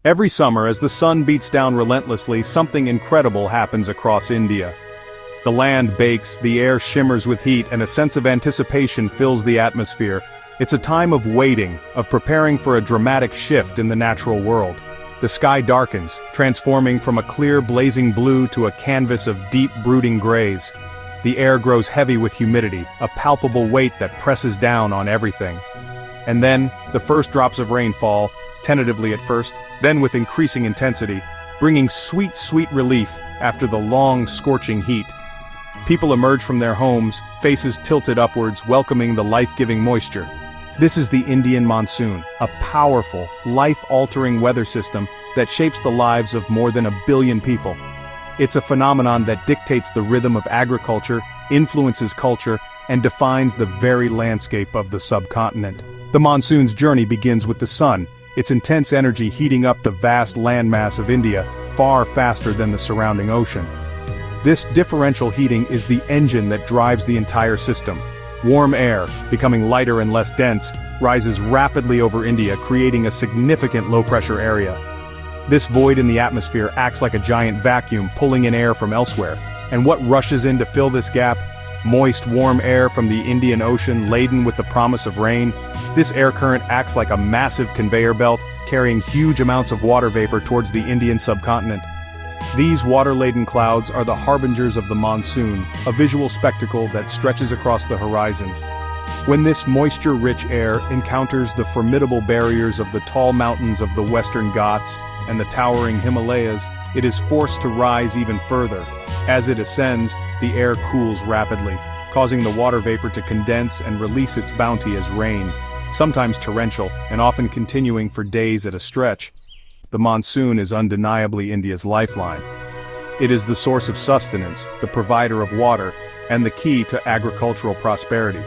Every summer, as the sun beats down relentlessly, something incredible happens across India. The land bakes, the air shimmers with heat, and a sense of anticipation fills the atmosphere. It's a time of waiting, of preparing for a dramatic shift in the natural world. The sky darkens, transforming from a clear, blazing blue to a canvas of deep, brooding grays. The air grows heavy with humidity, a palpable weight that presses down on everything. And then, the first drops of rain fall, tentatively at first, then with increasing intensity, bringing sweet, sweet relief after the long, scorching heat. People emerge from their homes, faces tilted upwards, welcoming the life-giving moisture. This is the Indian monsoon, a powerful, life-altering weather system that shapes the lives of more than 1 billion people. It's a phenomenon that dictates the rhythm of agriculture, influences culture, and defines the very landscape of the subcontinent. The monsoon's journey begins with the sun, its intense energy heating up the vast landmass of India far faster than the surrounding ocean. This differential heating is the engine that drives the entire system. Warm air, becoming lighter and less dense, rises rapidly over India, creating a significant low-pressure area. This void in the atmosphere acts like a giant vacuum, pulling in air from elsewhere. And what rushes in to fill this gap? Moist, warm air from the Indian Ocean, laden with the promise of rain. This air current acts like a massive conveyor belt, carrying huge amounts of water vapor towards the Indian subcontinent. These water-laden clouds are the harbingers of the monsoon, a visual spectacle that stretches across the horizon. When this moisture-rich air encounters the formidable barriers of the tall mountains of the Western Ghats and the towering Himalayas, it is forced to rise even further. As it ascends, the air cools rapidly, causing the water vapor to condense and release its bounty as rain, sometimes torrential, and often continuing for days at a stretch. The monsoon is undeniably India's lifeline. It is the source of sustenance, the provider of water, and the key to agricultural prosperity.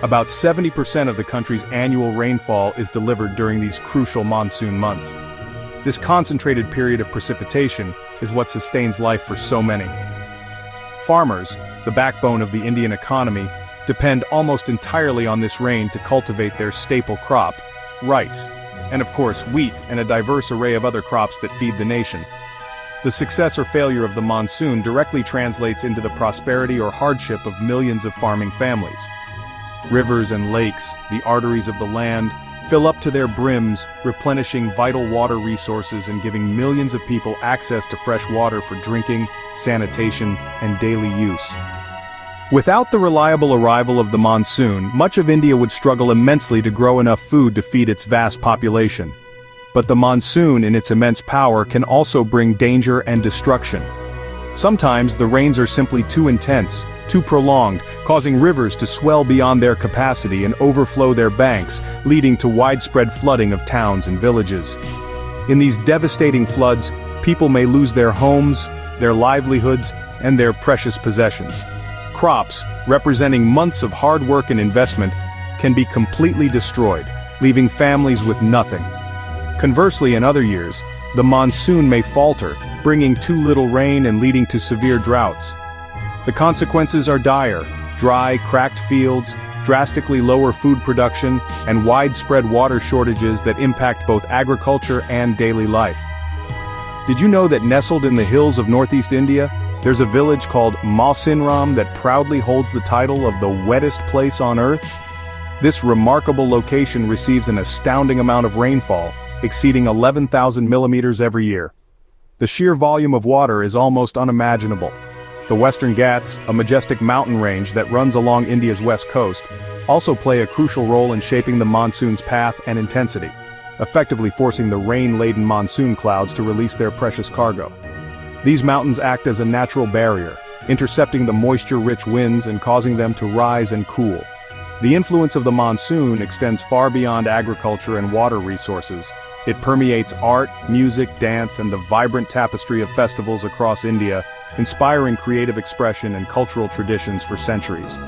About 70% of the country's annual rainfall is delivered during these crucial monsoon months. This concentrated period of precipitation is what sustains life for so many. Farmers, the backbone of the Indian economy, depend almost entirely on this rain to cultivate their staple crop, rice, and of course wheat and a diverse array of other crops that feed the nation. The success or failure of the monsoon directly translates into the prosperity or hardship of millions of farming families. Rivers and lakes, the arteries of the land, fill up to their brims, replenishing vital water resources and giving millions of people access to fresh water for drinking, sanitation, and daily use. Without the reliable arrival of the monsoon, much of India would struggle immensely to grow enough food to feed its vast population. But the monsoon, in its immense power, can also bring danger and destruction. Sometimes the rains are simply too intense, too prolonged, causing rivers to swell beyond their capacity and overflow their banks, leading to widespread flooding of towns and villages. In these devastating floods, people may lose their homes, their livelihoods, and their precious possessions. Crops, representing months of hard work and investment, can be completely destroyed, leaving families with nothing. Conversely, in other years, the monsoon may falter, bringing too little rain and leading to severe droughts. The consequences are dire: dry, cracked fields, drastically lower food production, and widespread water shortages that impact both agriculture and daily life. Did you know that nestled in the hills of northeast India, there's a village called Mawsynram that proudly holds the title of the wettest place on Earth? This remarkable location receives an astounding amount of rainfall, exceeding 11,000 millimeters every year. The sheer volume of water is almost unimaginable. The Western Ghats, a majestic mountain range that runs along India's west coast, also play a crucial role in shaping the monsoon's path and intensity, effectively forcing the rain-laden monsoon clouds to release their precious cargo. These mountains act as a natural barrier, intercepting the moisture-rich winds and causing them to rise and cool. The influence of the monsoon extends far beyond agriculture and water resources. It permeates art, music, dance, and the vibrant tapestry of festivals across India, inspiring creative expression and cultural traditions for centuries.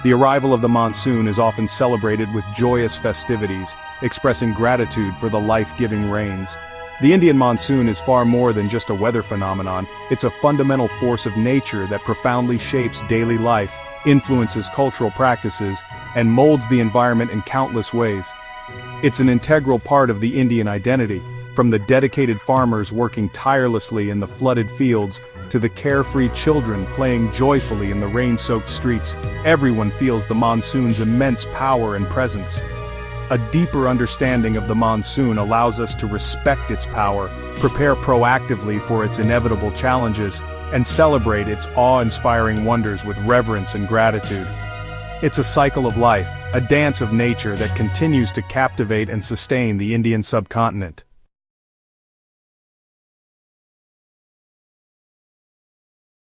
The arrival of the monsoon is often celebrated with joyous festivities, expressing gratitude for the life-giving rains. The Indian monsoon is far more than just a weather phenomenon. It's a fundamental force of nature that profoundly shapes daily life, influences cultural practices, and molds the environment in countless ways. It's an integral part of the Indian identity, From the dedicated farmers working tirelessly in the flooded fields, to the carefree children playing joyfully in the rain-soaked streets, everyone feels the monsoon's immense power and presence. A deeper understanding of the monsoon allows us to respect its power, prepare proactively for its inevitable challenges, and celebrate its awe-inspiring wonders with reverence and gratitude. It's a cycle of life, a dance of nature that continues to captivate and sustain the Indian subcontinent.